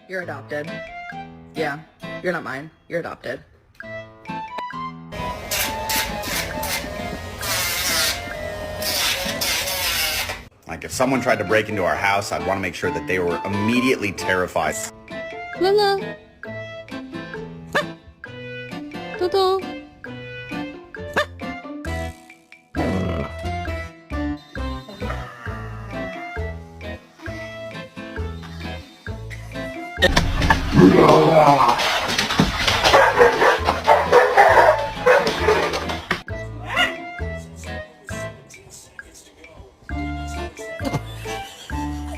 You're adopted. Yeah, you're not mine. You're adopted. Like if someone tried to break into our house, I'd want to make sure that they were immediately terrified. Lala. Toto.